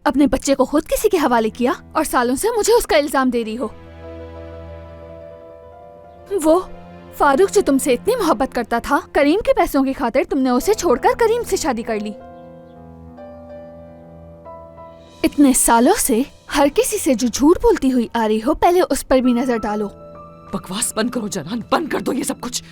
अपने बच्चे को खुद किसी के हवाले किया और सालों से मुझे उसका इल्जाम दे रही हो। वो फारूक जो तुमसे इतनी मोहब्बत करता था, करीम के पैसों की खातिर तुमने उसे छोड़कर करीम से शादी कर ली। इतने सालों से हर किसी से जो झूठ बोलती हुई आ रही हो, पहले उस पर भी नजर डालो। बकवास बंद करो जनान, बंद कर दो ये सब कुछ।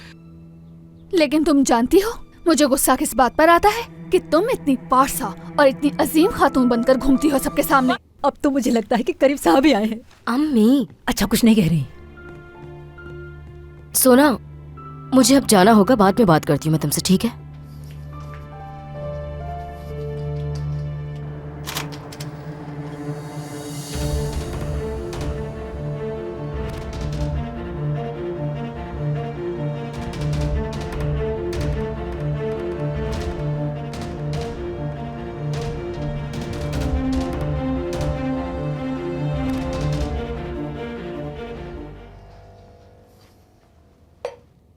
लेकिन तुम जानती हो मुझे गुस्सा किस बात पर आता है कि तुम इतनी पारसा और इतनी अजीम खातून बनकर घूमती हो सबके सामने। अब तो मुझे लगता है कि करीब साहब ही आए हैं। अम्मी, अच्छा कुछ नहीं कह रही। सोना, मुझे अब जाना होगा, बाद में बात करती हूँ मैं तुमसे, ठीक है?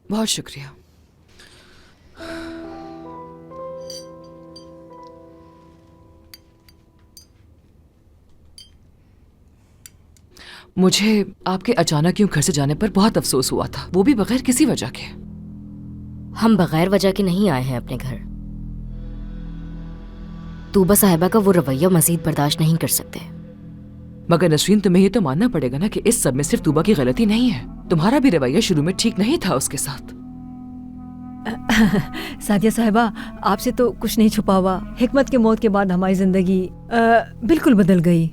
बहुत शुक्रिया। मुझे आपके अचानक यूं घर से जाने पर बहुत अफसोस हुआ था, वो भी बगैर किसी वजह के। हम बगैर वजह के नहीं आए हैं अपने घर। तूबा साहिबा का वो रवैया मजीद बर्दाश्त नहीं कर सकते। मगर नसरीन, तुम्हें ये तो मानना पड़ेगा ना कि इस सब में सिर्फ तूबा की गलती नहीं है। तुम्हारा भी रवैया शुरू में ठीक नहीं था उसके साथ। सादिया साहिबा, आपसे तो कुछ नहीं छुपा हुआ। हिकमत के मौत के बाद हमारी जिंदगी बिल्कुल बदल गई।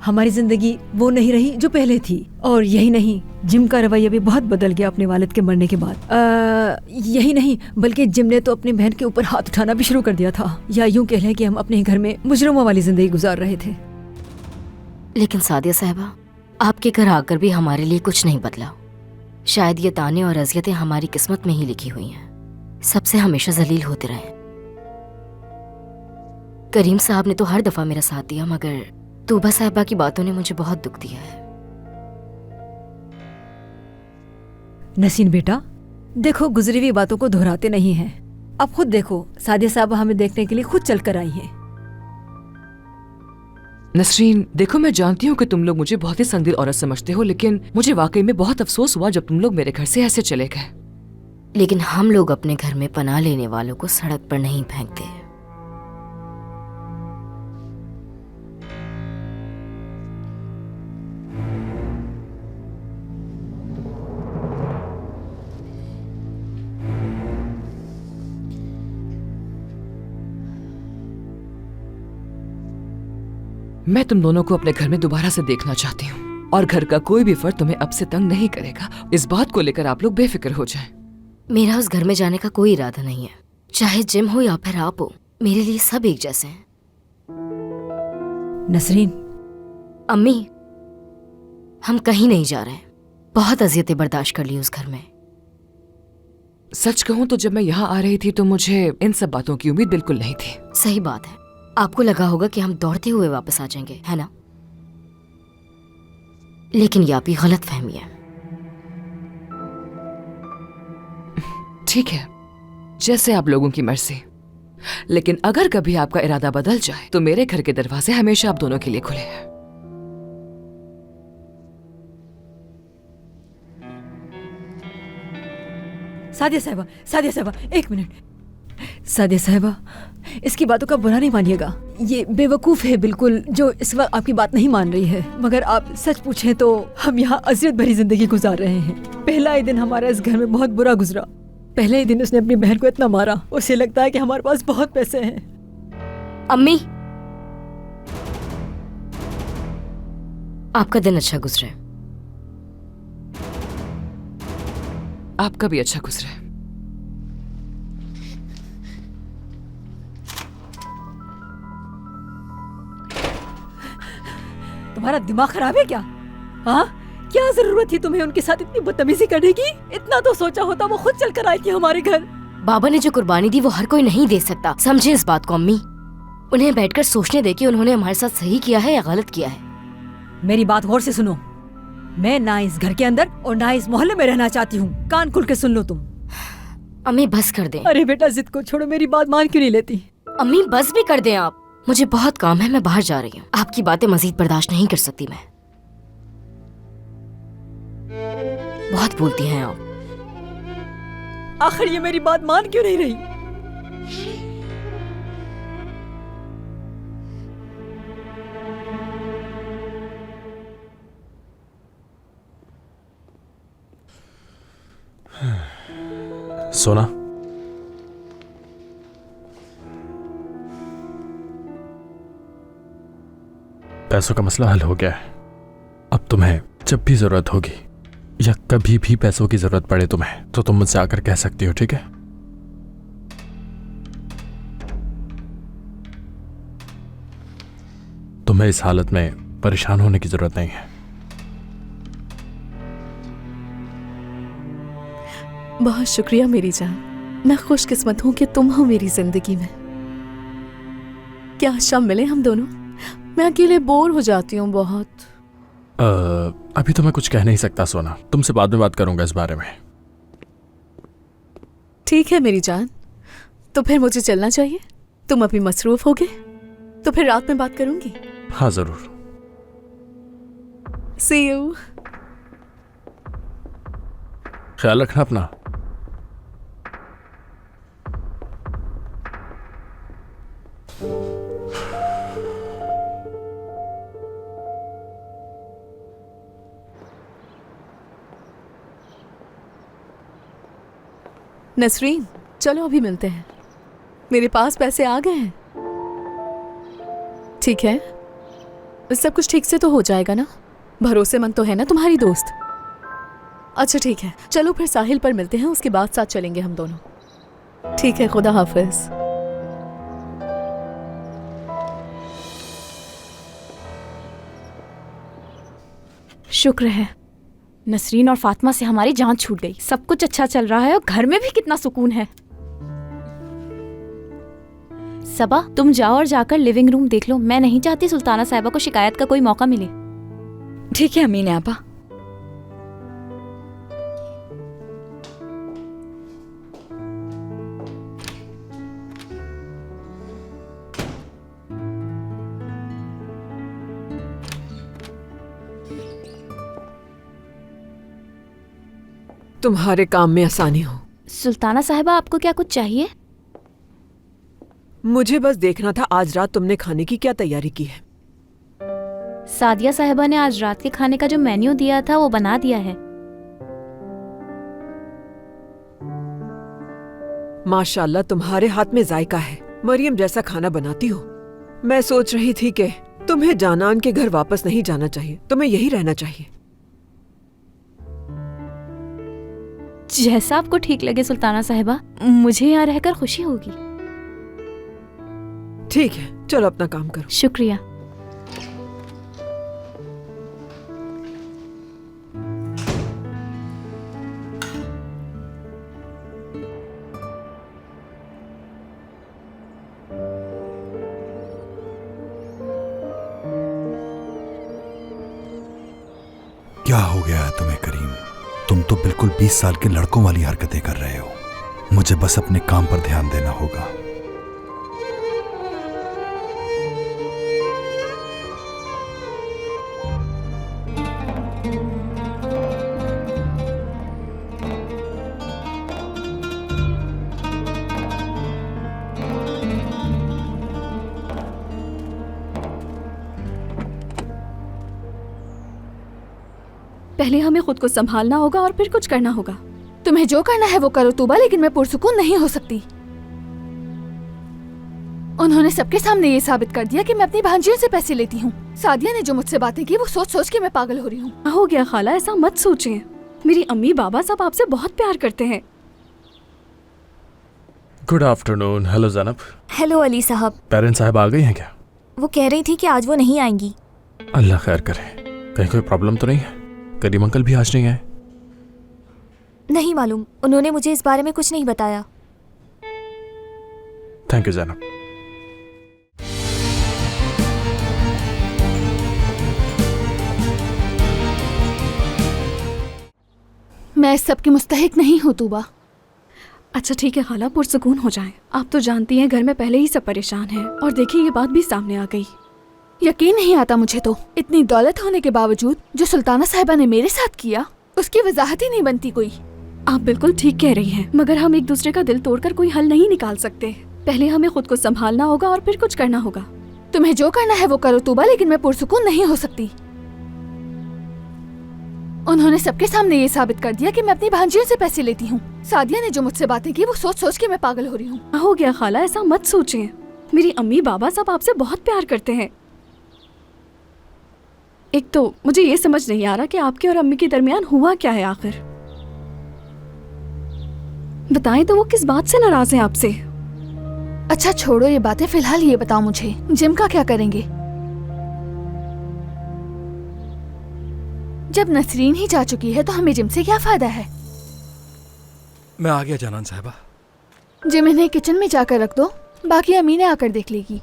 हमारी जिंदगी वो नहीं रही जो पहले थी। और यही नहीं, जिम का रवैया भी बहुत बदल गया अपने वालिद के मरने के बाद। यही नहीं, बल्कि जिम ने तो अपनी बहन के ऊपर हाथ उठाना भी शुरू कर दिया था। या यूं कह लें कि हम अपने घर में मुजरिमों वाली जिंदगी गुजार रहे थे। लेकिन सादिया साहिबा, आपके घर आकर भी हमारे लिए कुछ नहीं बदला। शायद ये ताने और अजियतें हमारी किस्मत में ही लिखी हुई हैं। सबसे हमेशा जलील होते रहे। करीम साहब ने तो हर दफा मेरा साथ दिया, मगर तूबा साहिबा की बातों ने मुझे बहुत दुख दिया है। नसीन बेटा, देखो गुजरी हुई बातों को दोहराते नहीं हैं। अब खुद देखो, सादिया साहबा हमें देखने के लिए खुद चल कर आई हैं। नसरीन, देखो मैं जानती हूँ कि तुम लोग मुझे बहुत ही संदिल औरत समझते हो, लेकिन मुझे वाकई में बहुत अफसोस हुआ जब तुम लोग मेरे घर से ऐसे चले गए। लेकिन हम लोग अपने घर में पनाह लेने वालों को सड़क पर नहीं फेंकते। मैं तुम दोनों को अपने घर में दोबारा से देखना चाहती हूँ और घर का कोई भी फर्द तुम्हें अब से तंग नहीं करेगा। इस बात को लेकर आप लोग बेफिक्र हो जाएं। मेरा उस घर में जाने का कोई इरादा नहीं है। चाहे जिम हो या फिर आप हो, मेरे लिए सब एक जैसे हैं। नसरीन, अम्मी, हम कहीं नहीं जा रहे। बहुत अजियतें बर्दाश्त कर ली उस घर में। सच कहूँ तो जब मैं यहाँ आ रही थी तो मुझे इन सब बातों की उम्मीद बिल्कुल नहीं थी। सही बात है। आपको लगा होगा कि हम दौड़ते हुए वापस आ जाएंगे, है ना? लेकिन ये आपकी गलत फहमी है। ठीक है, जैसे आप लोगों की मर्जी। लेकिन अगर कभी आपका इरादा बदल जाए तो मेरे घर के दरवाजे हमेशा आप दोनों के लिए खुले हैं। सादिया साहिबा, सादिया साहिबा, एक मिनट। सादिया साहिबा, इसकी बातों का बुरा नहीं मानिएगा। ये बेवकूफ है बिल्कुल जो इस वक्त आपकी बात नहीं मान रही है। मगर आप सच पूछें तो हम यहाँ अजियत भरी जिंदगी गुजार रहे हैं। पहला ही दिन हमारा इस घर में बहुत बुरा गुजरा। पहले ही दिन उसने अपनी बहन को इतना मारा, उसे लगता है कि हमारे पास बहुत पैसे हैं। अम्मी, आपका दिन अच्छा गुजरे। आपका भी अच्छा गुजरे। तुम्हारा दिमाग खराब है क्या? हाँ, क्या जरूरत थी तुम्हें उनके साथ इतनी बदतमीजी करने की? इतना तो सोचा होता वो खुद चलकर आई थी हमारे घर। बाबा ने जो कुर्बानी दी वो हर कोई नहीं दे सकता, समझे इस बात को अम्मी। उन्हें बैठकर सोचने दे कि उन्होंने हमारे साथ सही किया है या गलत किया है। मेरी बात गौर से सुनो। मैं ना इस घर के अंदर और ना इस मोहल्ले में रहना चाहती हूँ। कान खुल के सुन लो तुम। अम्मी बस कर दें। अरे बेटा, जिद को छोड़ो, मेरी बात मान क्यों नहीं लेती? अम्मी बस भी कर दें आप। मुझे बहुत काम है, मैं बाहर जा रही हूँ। आपकी बातें मजीद बर्दाश्त नहीं कर सकती मैं। बहुत बोलती हैं आप। आखिर ये मेरी बात मान क्यों नहीं रही? सोना, पैसों का मसला हल हो गया है। अब तुम्हें जब भी जरूरत होगी या कभी भी पैसों की जरूरत पड़े तुम्हें, तो तुम मुझसे आकर कह सकती हो, ठीक है? तुम्हें इस हालत में परेशान होने की जरूरत नहीं है। बहुत शुक्रिया मेरी जान। मैं खुशकिस्मत हूं कि तुम हो मेरी जिंदगी में। क्या शाम मिले हम दोनों? मैं अकेले बोर हो जाती हूँ बहुत। अभी तो मैं कुछ कह नहीं सकता सोना, तुमसे बाद में बात करूंगा इस बारे में। ठीक है मेरी जान, तो फिर मुझे चलना चाहिए। तुम अभी मसरूफ होगे तो फिर रात में बात करूंगी। हाँ जरूर। See you। ख्याल रखना अपना। नसरीन, चलो अभी मिलते हैं। मेरे पास पैसे आ गए हैं। ठीक है, सब कुछ ठीक से तो हो जाएगा ना? भरोसेमंद तो है ना तुम्हारी दोस्त? अच्छा ठीक है, चलो फिर साहिल पर मिलते हैं, उसके बाद साथ चलेंगे हम दोनों। ठीक है, खुदा हाफिज। शुक्र है नसरीन और फातिमा से हमारी जान छूट गई। सब कुछ अच्छा चल रहा है और घर में भी कितना सुकून है। सबा, तुम जाओ और जाकर लिविंग रूम देख लो। मैं नहीं चाहती सुल्ताना साहिबा को शिकायत का कोई मौका मिले। ठीक है अमीन आपा। तुम्हारे काम में आसानी हो। सुल्ताना साहिबा, आपको क्या कुछ चाहिए? मुझे बस देखना था आज रात तुमने खाने की क्या तैयारी की है। सादिया साहिबा ने आज रात के खाने का जो मेन्यू दिया था वो बना दिया है। माशाल्लाह, तुम्हारे हाथ में जायका है। मरियम जैसा खाना बनाती हो। मैं सोच रही थी कि तुम्हें जानान के घर वापस नहीं जाना चाहिए, तुम्हें यही रहना चाहिए। जैसा आपको ठीक लगे सुल्ताना साहिबा, मुझे यहाँ रहकर खुशी होगी। ठीक है, चलो अपना काम करो। शुक्रिया। क्या हो गया है तुम्हें करीम? तुम तो बिल्कुल 20 साल के लड़कों वाली हरकतें कर रहे हो। मुझे बस अपने काम पर ध्यान देना होगा। पहले हमें खुद को संभालना होगा और फिर कुछ करना होगा। तुम्हें जो करना है वो करो तूबा, लेकिन मैं पुरसुकून नहीं हो सकती। उन्होंने सबके सामने ये साबित कर दिया कि मैं अपनी भांजियों से पैसे लेती हूँ। सादिया ने जो मुझसे बातें की वो सोच सोच के मैं पागल हो रही हूँ। हो गया खाला, ऐसा मत सोचें। मेरी अम्मी बाबा सब आपसे बहुत प्यार करते हैं। Good afternoon. Hello Zainab. Hello Ali साहब। पेरेंट्स साहब आ गई हैं क्या? वो कह रही थी कि आज वो नहीं आएंगी। अल्लाह खैर करे। कहीं कोई प्रॉब्लम तो नहीं है? करीम अंकल भी आज नहीं आए? नहीं मालूम, उन्होंने मुझे इस बारे में कुछ नहीं बताया। Thank you Zainab. मैं इस सब की मुस्तहिक नहीं हूँ तूबा। अच्छा ठीक है खाला, पुरसुकून हो जाए। आप तो जानती हैं घर में पहले ही सब परेशान हैं, और देखिए ये बात भी सामने आ गई। यकीन नहीं आता मुझे तो, इतनी दौलत होने के बावजूद जो सुल्ताना साहिबा ने मेरे साथ किया उसकी वजाहत ही नहीं बनती कोई। आप बिल्कुल ठीक कह रही हैं, मगर हम एक दूसरे का दिल तोड़कर कोई हल नहीं निकाल सकते। पहले हमें खुद को संभालना होगा और फिर कुछ करना होगा। तुम्हें जो करना है वो करो तूबा, लेकिन मैं पुरसुकून नहीं हो सकती। उन्होंने सबके सामने ये साबित कर दिया कि मैं अपनी भांजियों से पैसे लेती हूँ। सादिया ने जो मुझसे बातें की वो सोच सोच के मैं पागल हो रही हूँ। हो गया खाला, ऐसा मत सोचें। मेरी अम्मी बाबा सब आपसे बहुत प्यार करते हैं। एक तो मुझे ये समझ नहीं आ रहा कि आपके और अम्मी के दरमियान हुआ क्या है आखिर। बताएं तो वो किस बात से नाराज हैं आपसे? अच्छा छोड़ो ये बातें, फिलहाल ये बताओ मुझे जिम का क्या करेंगे? जब नसरीन ही जा चुकी है तो हमें जिम से क्या फायदा है? मैं आ गया जानान साहिबा। जिम इन्हें किचन में जाकर रख दो, बाकी अमीने आकर देख लेगी।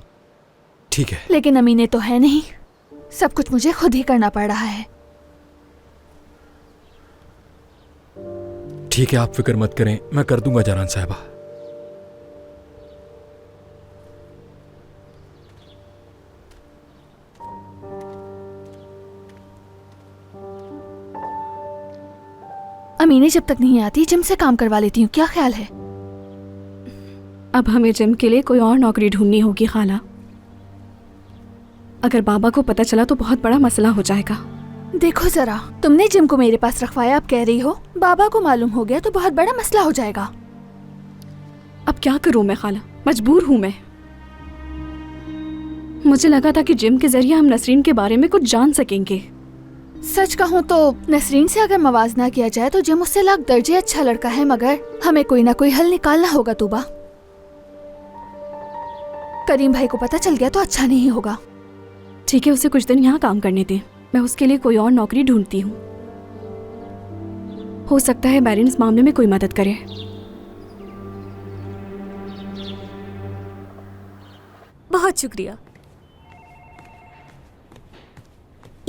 ठीक है। लेकिन अमीने तो है नहीं, सब कुछ मुझे खुद ही करना पड़ रहा है। ठीक है, आप फिक्र मत करें, मैं कर दूंगा जानान साहिबा। अमीने जब तक नहीं आती जिम से काम करवा लेती हूँ, क्या ख्याल है? अब हमें जिम के लिए कोई और नौकरी ढूंढनी होगी खाला। अगर बाबा को पता चला तो बहुत बड़ा मसला हो जाएगा। देखो जरा, तुमने जिम को मेरे पास रखवाया, अब कह रही हो बाबा को मालूम हो गया तो बहुत बड़ा मसला हो जाएगा। अब क्या करूं मैं खाला, मजबूर हूं मैं। मुझे लगा था कि जिम के जरिए हम नसरीन के बारे में कुछ जान सकेंगे। सच कहूँ तो नसरीन से अगर मवाजना किया जाए तो जिम उससे लाख दर्जे अच्छा लड़का है, मगर हमें कोई ना कोई हल निकालना होगा तूबा। करीम भाई को पता चल गया तो अच्छा नहीं होगा। ठीक है, उसे कुछ दिन यहाँ काम करने दें, मैं उसके लिए कोई और नौकरी ढूंढती हूँ। हो सकता है बैरिन इस मामले में कोई मदद करे। बहुत शुक्रिया।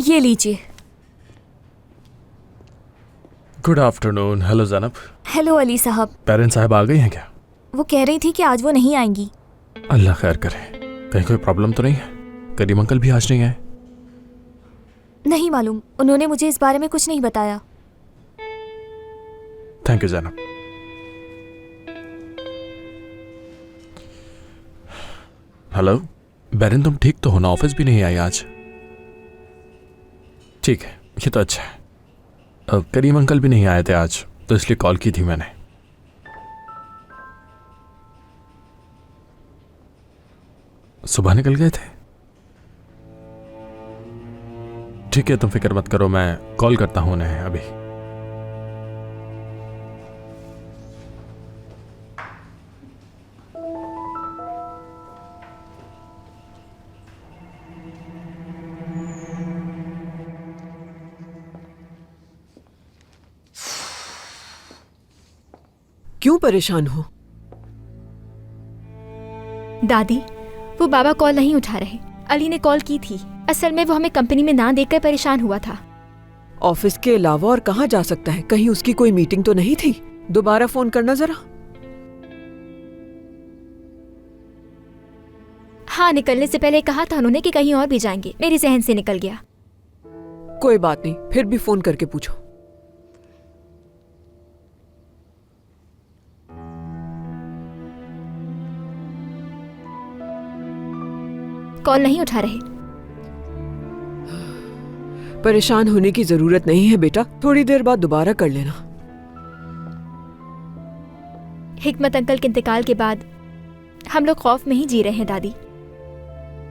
ये लीजिए। Good afternoon. Hello Zainab. Hello Ali साहब। पेरेंट्स साहब आ गई हैं क्या? वो कह रही थी कि आज वो नहीं आएंगी। अल्लाह खैर करे। कहीं कोई प्रॉब्लम तो नहीं है? करीम अंकल भी आज नहीं आए? नहीं मालूम, उन्होंने मुझे इस बारे में कुछ नहीं बताया। Thank you Zainab. Hello Bahrain, तुम ठीक तो हो ना? ऑफिस भी नहीं आई आज? ठीक है, ये तो अच्छा है। करीम अंकल भी नहीं आए थे आज, तो इसलिए कॉल की थी मैंने। सुबह निकल गए थे? ठीक है, तुम फिक्र मत करो, मैं कॉल करता हूं उन्हें अभी। क्यों परेशान हो? दादी, वो बाबा कॉल नहीं उठा रहे। अली ने कॉल की थी, असल में वो हमें कंपनी में ना देखकर परेशान हुआ था। ऑफिस के अलावा और कहाँ जा सकता है? कहीं उसकी कोई मीटिंग तो नहीं थी? दोबारा फोन करना जरा। हाँ, निकलने से पहले कहा था उन्होंने कि कहीं और भी जाएंगे, मेरे जहन से निकल गया। कोई बात नहीं, फिर भी फोन करके पूछो। कॉल नहीं उठा रहे। परेशान होने की जरूरत नहीं है बेटा, थोड़ी देर बाद दोबारा कर लेना। हिकमत अंकल के इंतकाल के बाद हम लोग खौफ में ही जी रहे हैं दादी।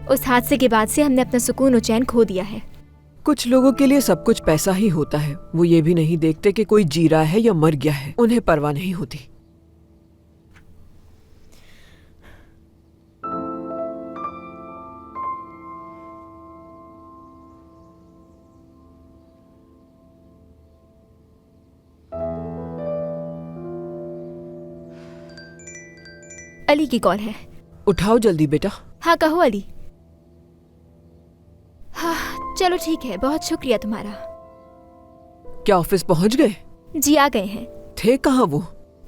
उस हादसे के बाद से हमने अपना सुकून और चैन खो दिया है। कुछ लोगों के लिए सब कुछ पैसा ही होता है। वो ये भी नहीं देखते कि कोई जी रहा है या मर गया है, उन्हें परवाह नहीं होती। अली की कॉल है। उठाओ जल्दी बेटा। हाँ कहो अली। हाँ चलो ठीक है, बहुत शुक्रिया तुम्हारा। क्या ऑफिस पहुंच गए? जी आ गए हैं। थे कहाँ वो?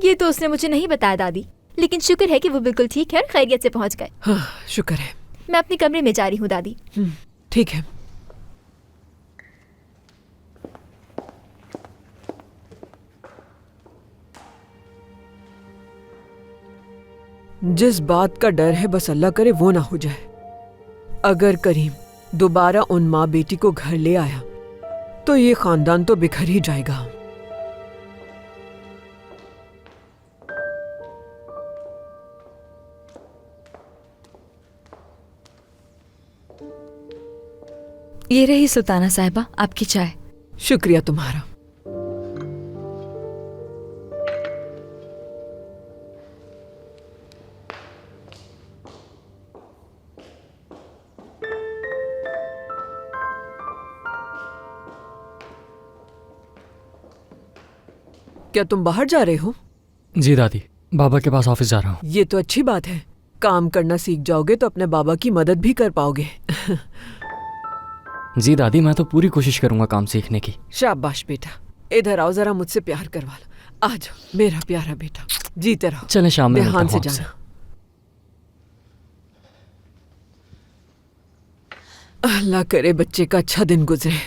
ये तो उसने मुझे नहीं बताया दादी, लेकिन शुक्र है कि वो बिल्कुल ठीक है और खैरियत से पहुंच गए। हाँ, शुक्र है। मैं अपने कमरे में जा रही हूँ दादी। ठीक है। जिस बात का डर है बस अल्लाह करे वो ना हो जाए। अगर करीम दोबारा उन माँ बेटी को घर ले आया तो ये खानदान तो बिखर ही जाएगा। ये रही सुल्ताना साहिबा आपकी चाय। शुक्रिया तुम्हारा। क्या तुम बाहर जा रहे हो? जी दादी, बाबा के पास ऑफिस जा रहा हूँ। ये तो अच्छी बात है। काम करना सीख जाओगे तो अपने बाबा की मदद भी कर पाओगे। जी दादी, मैं तो पूरी कोशिश करूंगा काम सीखने की। शाबाश बेटा, इधर आओ, जरा मुझसे प्यार करवा लो। आ जाओ मेरा प्यारा बेटा, जीते रहो। चलें, शाम में ध्यान मिलता से हूँ आपसे। जाना। अल्लाह करे बच्चे का अच्छा दिन गुजरे।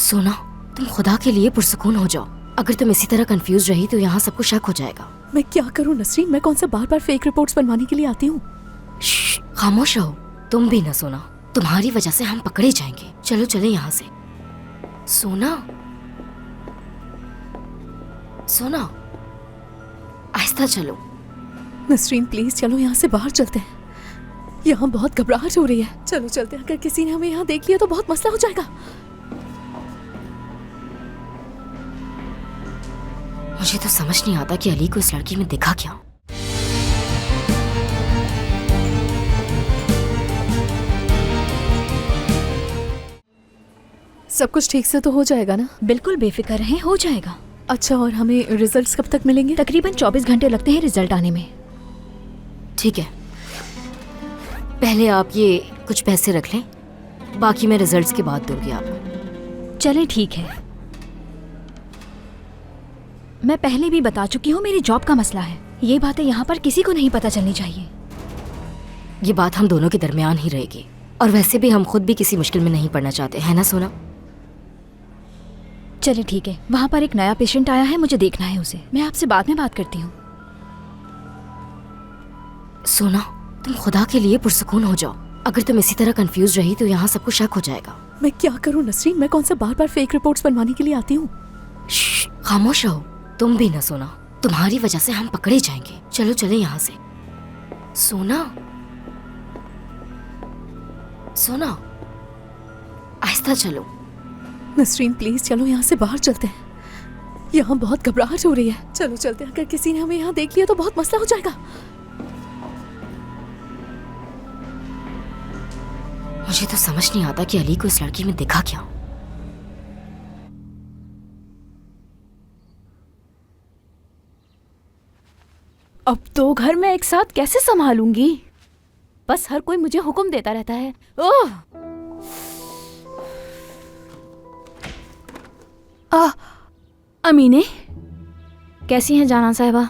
सोना, तुम खुदा के लिए पुरसुकून हो जाओ। अगर तुम इसी तरह कंफ्यूज रही तो यहाँ सबको शक हो जाएगा। मैं क्या करूं नसरीन, मैं कौन सा बार बार फेक रिपोर्ट्स बनवाने के लिए आती हूँ। खामोश रहो, तुम भी ना सोना, तुम्हारी वजह से हम पकड़े जाएंगे। चलो चले यहाँ से। सोना, सोना, आहिस्ता चलो। नसरीन प्लीज चलो यहाँ से बाहर चलते हैं, यहाँ बहुत घबराहट हो रही है। चलो चलते हैं, अगर किसी ने हमें यहाँ देख लिया तो बहुत मसला हो जाएगा। मुझे तो समझ नहीं आता कि अली को इस लड़की में दिखा क्या। सब कुछ ठीक से तो हो जाएगा ना? बिल्कुल बेफिक्र रहें, हो जाएगा। अच्छा, और हमें रिजल्ट्स कब तक मिलेंगे? तकरीबन 24 घंटे लगते हैं रिजल्ट आने में। ठीक है, पहले आप ये कुछ पैसे रख लें, बाकी मैं रिजल्ट्स के बाद दूंगी आपको। चलें ठीक है। मैं पहले भी बता चुकी हूँ, मेरी जॉब का मसला है। ये बातें यहाँ पर किसी को नहीं पता चलनी चाहिए। ये बात हम दोनों के दरमियान ही रहेगी, और वैसे भी हम खुद भी किसी मुश्किल में नहीं पड़ना चाहते, है ना सोना? चलिए ठीक है, वहाँ पर एक नया पेशेंट आया है, मुझे देखना है उसे। मैं आपसे बाद में बात करती हूँ। सोना, तुम खुदा के लिए पुरसुकून हो जाओ। अगर तुम इसी तरह कंफ्यूज रही तो यहाँ सबको शक हो जाएगा। मैं क्या करूँ नसरीन, मैं कौन सा बार बार फेक रिपोर्ट्स बनवाने के लिए आती हूँ। खामोश रहो, तुम भी ना सोना, तुम्हारी वजह से हम पकड़े जाएंगे। चलो चले यहाँ से। सोना, सोना, आहिस्ता चलो। नसरीन प्लीज चलो यहाँ से बाहर चलते हैं, यहाँ बहुत घबराहट हो रही है। चलो चलते हैं, अगर किसी ने हमें यहाँ देख लिया तो बहुत मसला हो जाएगा। मुझे तो समझ नहीं आता कि अली को इस लड़की में दिखा क्या। अब तो घर में एक साथ कैसे संभालूंगी? बस हर कोई मुझे हुक्म देता रहता है। ओह! अमीने, कैसी हैं जाना साहिबा?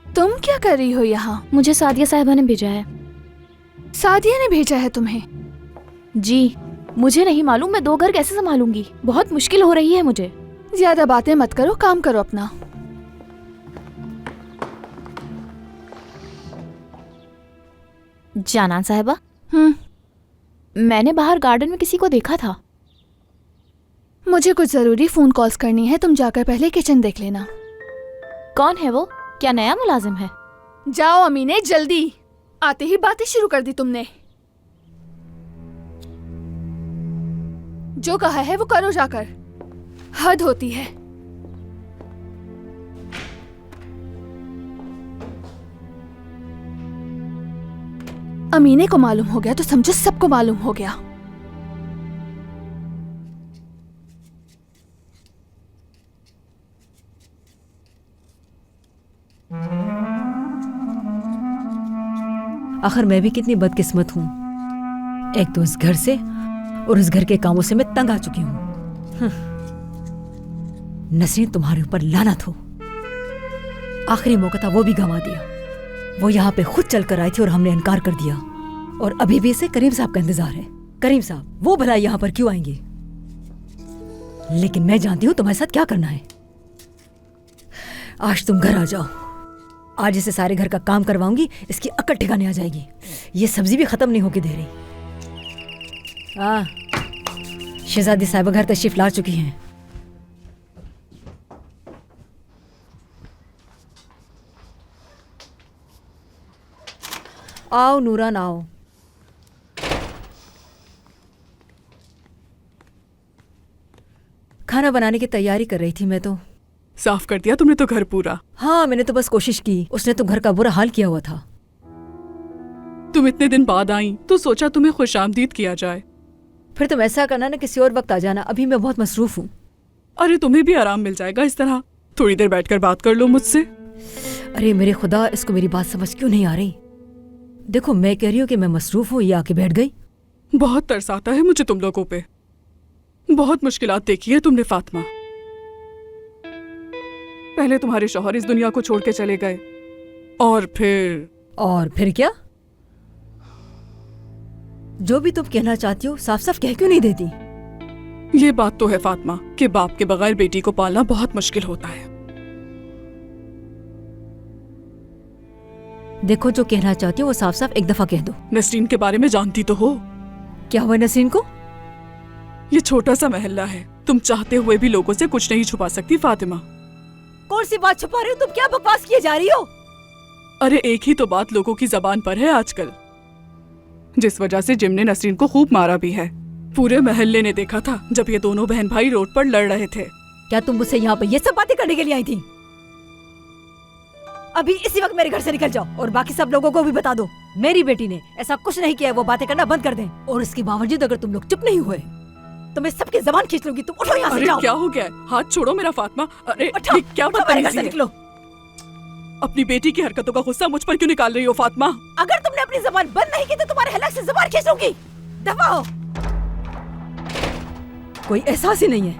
तुम क्या कर रही हो यहाँ? मुझे सादिया साहिबा ने भेजा है। सादिया ने भेजा है तुम्हें? जी, मुझे नहीं मालूम मैं 2 घर कैसे संभालूंगी, बहुत मुश्किल हो रही है मुझे। ज्यादा बातें मत करो, काम करो अपना। जाना साहिबा, मैंने बाहर गार्डन में किसी को देखा था। मुझे कुछ जरूरी फोन कॉल्स करनी है, तुम जाकर पहले किचन देख लेना। कौन है वो? क्या नया मुलाजिम है? जाओ अमीने, जल्दी। आते ही बातें शुरू कर दी तुमने। जो कहा है वो करो जाकर, हद होती है। अमीने को मालूम हो गया तो समझो सबको मालूम हो गया। आखिर मैं भी कितनी बदकिस्मत हूँ, एक तो इस घर से और उस घर के कामों से मैं तंग आ चुकी हूँ। नसरीन, तुम्हारे ऊपर लानत हो। आखिरी मौका था, वो भी गंवा दिया। वो यहाँ पे खुद चल कर आई थी और हमने इनकार कर दिया, और अभी भी इसे करीम साहब का इंतजार है। करीम साहब वो भला यहाँ पर क्यों आएंगे? लेकिन मैं जानती हूँ तुम्हारे साथ क्या करना है। आज तुम घर आ जाओ। आज इसे सारे घर का काम करवाऊंगी, इसकी अकड़ ठिकाने आ जाएगी। ये सब्जी भी खत्म नहीं होके दे रही। शहजादी साहिबा घर तशरीफ ला चुकी हैं। आओ नूरान, आओ। खाना बनाने की तैयारी कर रही थी मैं तो। साफ कर दिया तुमने तो घर पूरा? हाँ, मैंने तो बस कोशिश की। उसने तो घर का बुरा हाल किया हुआ था। तुम इतने दिन बाद आई तो सोचा तुम्हें खुशामदीद किया जाए। फिर तुम ऐसा करना ना, किसी और वक्त आ जाना। अभी मैं बहुत मसरूफ हूँ। अरे तुम्हें भी आराम मिल जाएगा इस तरह। थोड़ी देर बैठकर बात कर लो मुझसे। अरे मेरे खुदा, इसको मेरी बात समझ क्यों नहीं आ रही? देखो, मैं कह रही हूँ कि मैं मसरूफ हूँ, ये आके बैठ गई। बहुत तरस आता है मुझे तुम लोगों पे। बहुत मुश्किलात देखी है तुमने फातिमा। पहले तुम्हारे शौहर इस दुनिया को छोड़ के चले गए, और फिर क्या? जो भी तुम कहना चाहती हो साफ साफ कह क्यों नहीं देती? ये बात तो है फातिमा कि बाप के बगैर बेटी को पालना बहुत मुश्किल होता है। देखो, जो कहना चाहती हो वो साफ साफ एक दफा कह दो। नसरीन के बारे में जानती तो हो। क्या हुआ नसरीन को? ये छोटा सा महल्ला है, तुम चाहते हुए भी लोगों से कुछ नहीं छुपा सकती फातिमा। कौन सी बात छुपा रही हो तुम? क्या बकवास किए जा रही हो? अरे एक ही तो बात लोगों की जबान पर है आजकल, जिस वजह से जिम ने नसरीन को खूब मारा भी है। पूरे महल्ले ने देखा था जब ये दोनों बहन भाई रोड पर लड़ रहे थे। क्या तुम मुझसे यहाँ पे ये सब बातें करने के लिए आई थी? अभी इसी वक्त मेरे घर से निकल जाओ और बाकी सब लोगों को भी बता दो मेरी बेटी ने ऐसा कुछ नहीं किया है। वो बातें करना बंद कर दें। और इसके बावजूद अगर तुम लोग चुप नहीं हुए तो मैं सबकी जबान खींच लूंगी। तुम उठो यहाँ से, जाओ। क्या हो गया? हाथ छोड़ो मेरा फातिमा। अरे ये क्या बदतमीजी है? निकलो। अपनी बेटी की हरकतों का गुस्सा मुझ पर क्यों निकाल रही हो फातिमा? अगर तुमने अपनी जबान बंद नहीं की तो तुम्हारे हलक से जबान खींच लूंगी। दफा हो। कोई एहसास ही नहीं है।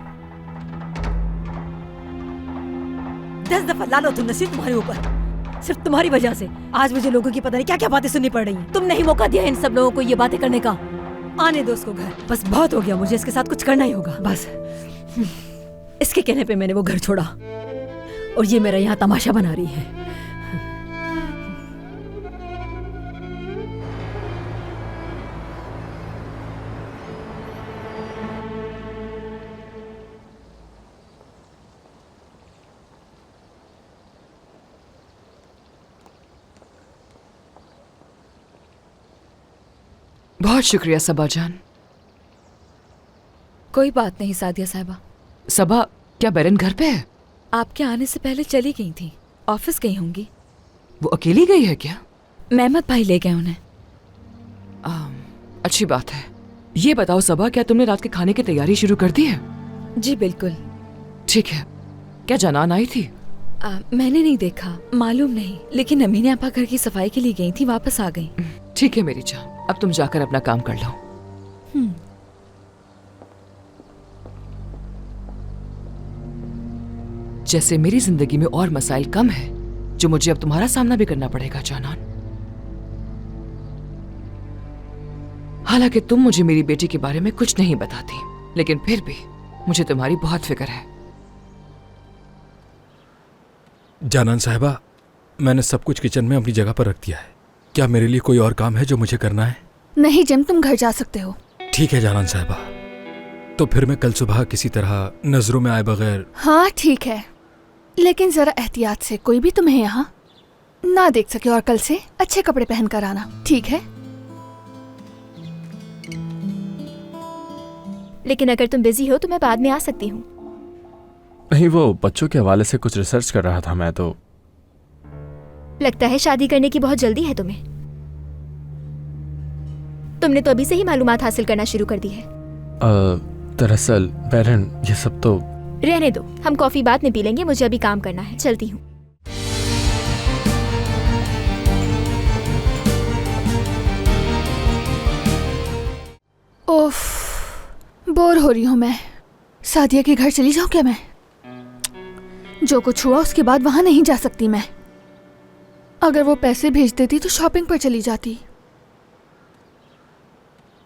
10 दफा लालो तुम नसीब तुम्हारे ऊपर, सिर्फ तुम्हारी वजह से। आज मुझे लोगों की पता नहीं क्या क्या बातें सुननी पड़ रही हैं। तुमने ही मौका दिया इन सब लोगों को ये बातें करने का। आने दो उसको घर। बस बहुत हो गया, मुझे इसके साथ कुछ करना ही होगा। बस इसके कहने पे मैंने वो घर छोड़ा और ये मेरा यहाँ तमाशा बना रही है। बहुत शुक्रिया सबा जान। कोई बात नहीं सादिया साहिबा। सबा, क्या बेरन घर पे है? आपके आने से पहले चली गई थी, ऑफिस गई होंगी। वो अकेली गई है क्या? मेहमत भाई ले गए उन्हें। अच्छी बात है। ये बताओ सबा, क्या तुमने रात के खाने की तैयारी शुरू कर दी है? जी बिल्कुल। ठीक है। क्या जनान आई थी? मैंने नहीं देखा, मालूम नहीं, लेकिन अमीने आपा घर की सफाई के लिए गई थी, वापस आ गई। ठीक है मेरी जान, अब तुम जाकर अपना काम कर लो। जैसे मेरी जिंदगी में और मसाइल कम है जो मुझे अब तुम्हारा सामना भी करना पड़ेगा जानान। हालांकि तुम मुझे मेरी बेटी के बारे में कुछ नहीं बताती, लेकिन फिर भी मुझे तुम्हारी बहुत फिक्र है। जानान साहिबा, मैंने सब कुछ किचन में अपनी जगह पर रख दिया है। क्या मेरे लिए कोई और काम है जो मुझे करना है? नहीं जिम, तुम घर जा सकते हो। ठीक है जानान साहिबा, तो फिर मैं कल सुबह किसी तरह नजरों में आए बगैर। हाँ ठीक है, लेकिन जरा एहतियात से, कोई भी तुम्हें यहाँ ना देख सके, और कल से अच्छे कपड़े पहन कर आना, ठीक है? लेकिन अगर तुम बिजी हो तो मैं बाद में आ सकती हूँ। नहीं, वो बच्चों के हवाले से कुछ रिसर्च कर रहा था मैं तो। लगता है शादी करने की बहुत जल्दी है तुम्हें। तुमने तो अभी से ही मालूमात हासिल करना शुरू कर दी है। दरअसल बैरन, ये सब तो रहने दो, हम कॉफी बाद में पी लेंगे, मुझे अभी काम करना है, चलती हूँ। ओफ, बोर हो रही हूँ मैं। सादिया के घर चली जाऊँ क्या मैं? जो कुछ हुआ उसके बाद वहाँ नहीं जा सकती मैं। अगर वो पैसे भेज देती तो शॉपिंग पर चली जाती।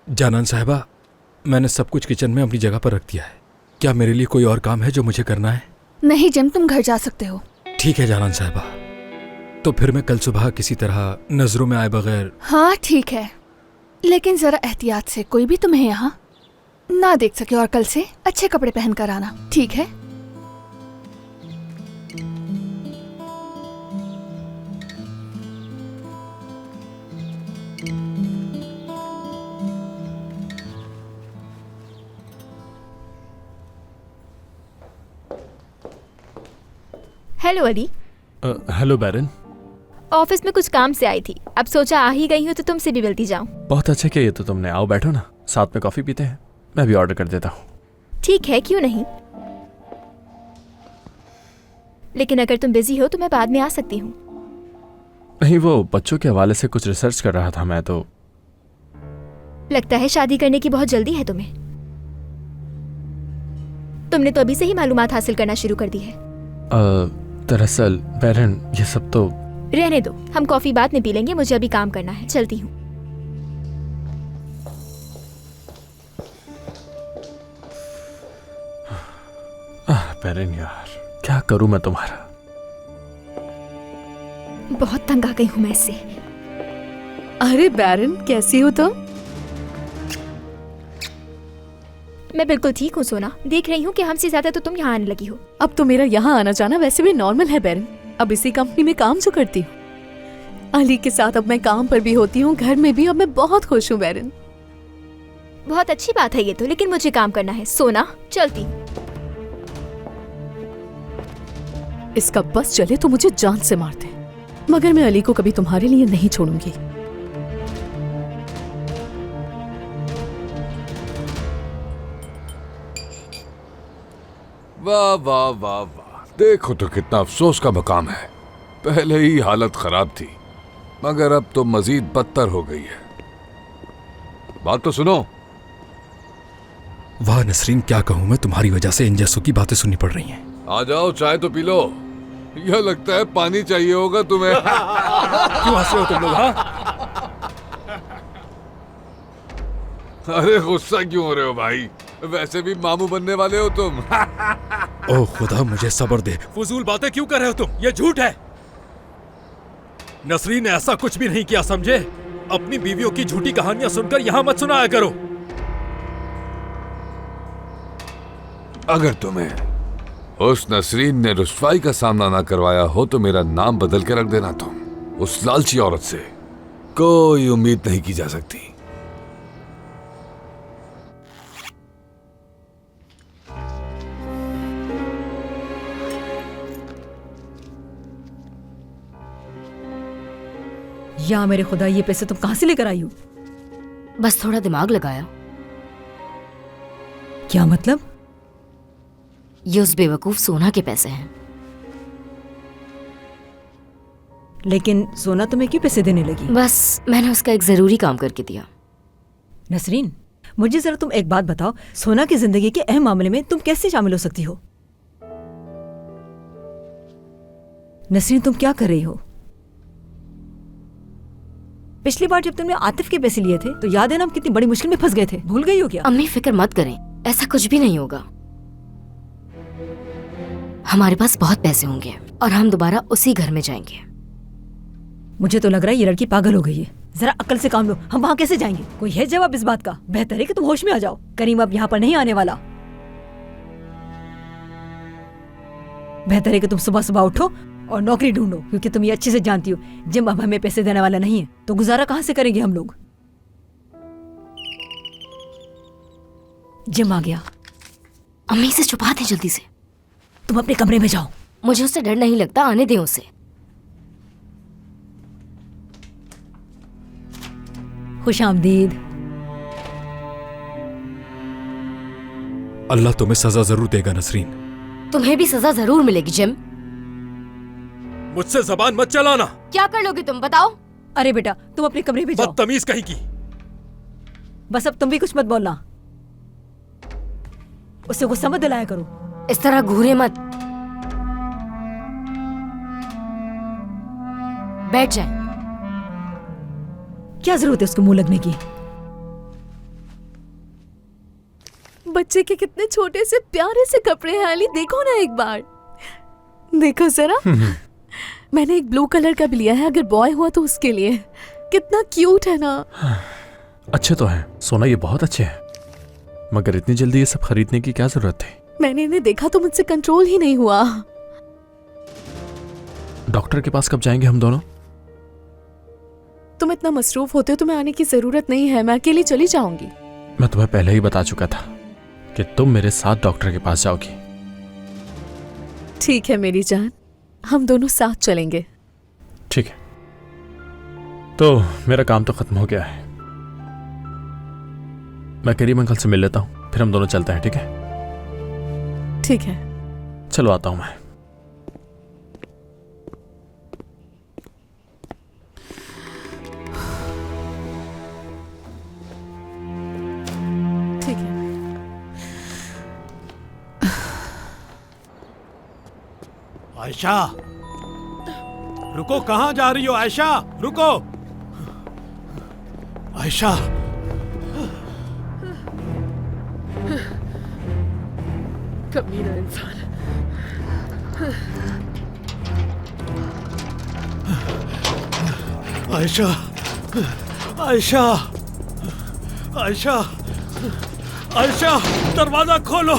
जानान साहिबा, मैंने सब कुछ किचन में अपनी जगह पर रख दिया है। क्या मेरे लिए कोई और काम है जो मुझे करना है? नहीं जिम, तुम घर जा सकते हो। ठीक है जानान साहिबा, तो फिर मैं कल सुबह किसी तरह नजरों में आए बगैर। हाँ ठीक है, लेकिन जरा एहतियात से, कोई भी तुम्हें यहाँ ना देख सके। और कल से अच्छे कपड़े पहन कर आना, ठीक है? हेलो अली। हेलो बैरन। ऑफिस में कुछ काम से आई थी, अब सोचा आ ही गई हूँ तो तुमसे भी मिलती जाऊँ। बहुत अच्छा किया ये तो तुमने। आओ बैठो ना, साथ में कॉफी पीते हैं। मैं भी ऑर्डर कर देता हूँ। ठीक है, क्यों नहीं। लेकिन अगर तुम बिजी हो तो मैं बाद में आ सकती हूँ। नहीं, वो बच्चों के हवाले से कुछ रिसर्च कर रहा था मैं तो। लगता है शादी करने की बहुत जल्दी है तुम्हें। तुमने तो अभी से ही मालूमात हासिल करना शुरू कर दी है। दरअसल बैरन, ये सब तो रहने दो, हम कॉफी बाद में पी लेंगे। मुझे अभी काम करना है, चलती हूँ। बैरन यार, क्या करूं मैं तुम्हारा। बहुत तंग आ गई हूँ मैं इससे। अरे बैरन, कैसी हो तुम? मैं बिल्कुल ठीक हूँ सोना। देख रही हूँ कि हमसे ज्यादा तो तुम यहाँ आने लगी हो। अब तो मेरा यहाँ आना जाना वैसे भी नॉर्मल है बैरन। अब इसी कंपनी में काम जो करती हूँ, अली के साथ अब मैं काम पर भी होती हूँ, घर में भी। अब मैं बहुत खुश हूँ बैरन। बहुत अच्छी बात है ये तो, लेकिन मुझे काम करना है सोना। चलती हूँ। इसका बस चले तो मुझे जान से मार दे, मगर मैं अली को कभी तुम्हारे लिए नहीं छोड़ूंगी। वाह वाह वाह वाह, देखो तो कितना अफसोस का मकाम है। पहले ही हालत खराब थी, मगर अब तो मजीद बदतर हो गई है। बात तो सुनो। वाह नसरीन, क्या कहूं मैं, तुम्हारी वजह से इन जैसों की बातें सुननी पड़ रही हैं। आ जाओ, चाय तो पी लो। यह लगता है पानी चाहिए होगा तुम्हें। क्यों हंस रहे हो तुम लोग? हाँ, अरे गुस्सा क्यों हो रहे हो भाई? वैसे भी मामू बनने वाले हो तुम। ओह खुदा, मुझे सब्र दे। फजूल बातें क्यों कर रहे हो तुम? ये झूठ है। नसरीन ने ऐसा कुछ भी नहीं किया, समझे? अपनी बीवियों की झूठी कहानियां सुनकर यहां मत सुनाया करो। अगर तुम्हें उस नसरीन ने रुस्वाई का सामना ना करवाया हो तो मेरा नाम बदल के रख देना तुम। उस लालची औरत से कोई उम्मीद नहीं की जा सकती। या मेरे खुदा, ये पैसे तुम कहां से लेकर आई हो? बस थोड़ा दिमाग लगाया। क्या मतलब? ये उस बेवकूफ सोना के पैसे हैं। लेकिन सोना तुम्हें क्यों पैसे देने लगी? बस मैंने उसका एक जरूरी काम करके दिया। नसरीन, मुझे जरा तुम एक बात बताओ, सोना की जिंदगी के अहम मामले में तुम कैसे शामिल हो सकती हो? नसरीन, तुम क्या कर रही हो? पिछली बार जब तुमने आतिफ के पैसे लिए थे तो याद है ना, हम कितनी बड़ी मुश्किल में फंस गए थे। भूल गई हो क्या? अम्मी फिक्र मत करें, ऐसा कुछ भी नहीं होगा। हमारे पास बहुत पैसे होंगे और हम दोबारा उसी घर में जाएंगे। मुझे तो लग रहा है ये लड़की पागल हो गई है। जरा अक्ल से काम लो। हम वहाँ कैसे जाएंगे? कोई है जवाब इस बात का? बेहतर है कि तुम होश में आ जाओ। करीम अब यहाँ पर नहीं आने वाला। बेहतर है कि तुम सुबह सुबह उठो और नौकरी ढूंढो, क्योंकि तुम ये अच्छे से जानती हो जिम अब हमें पैसे देने वाला नहीं है, तो गुजारा कहाँ से करेंगे हम लोग? जिम आ गया। अम्मी से छुपा दे जल्दी से। तुम अपने कमरे में जाओ। मुझे उससे डर नहीं लगता, आने दे उसे। खुशामदीद। अल्लाह तुम्हें सजा जरूर देगा नसरीन। तुम्हें भी सजा जरूर मिलेगी जिम। मुझसे जबान मत चलाना। क्या कर लोगे तुम बताओ? अरे बेटा, तुम अपने कमरे में जाओ। बदतमीज कहीं की। बस अब तुम भी कुछ मत बोलना। उससे गुस्सा मत दिलाया करो। इस तरह घूरे मत, बैठ जाए। क्या जरूरत है उसको मुंह लगने की? बच्चे के कितने छोटे से प्यारे से कपड़े हैं अली, देखो ना एक बार, देखो जरा। मैंने एक ब्लू कलर का भी लिया है, अगर बॉय हुआ तो उसके लिए। कितना क्यूट है ना। अच्छे तो हैं सोना, ये बहुत अच्छे हैं, मगर इतनी जल्दी ये सब खरीदने की क्या जरूरत थी? मैंने इन्हें देखा तो मुझसे कंट्रोल ही नहीं हुआ। डॉक्टर के पास कब जाएंगे हम दोनों? तुम इतना मसरूफ होते हो, तुम्हें आने की जरूरत नहीं है, मैं अकेली चली जाऊंगी। मैं तुम्हें पहले ही बता चुका था कि तुम मेरे साथ डॉक्टर के पास जाओगी। ठीक है मेरी जान, हम दोनों साथ चलेंगे। ठीक है, तो मेरा काम तो खत्म हो गया है। मैं करीम अंकल से मिल लेता हूँ, फिर हम दोनों चलते हैं, ठीक है? ठीक है, चलो आता हूँ मैं। ठीक है। आयशा, रुको, कहाँ जा रही हो आयशा? रुको आयशा। कमीना इंसान। आयशा, आयशा, आयशा, आयशा, दरवाजा खोलो।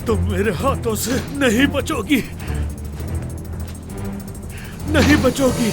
तुम मेरे हाथों से नहीं बचोगी, नहीं बचोगी।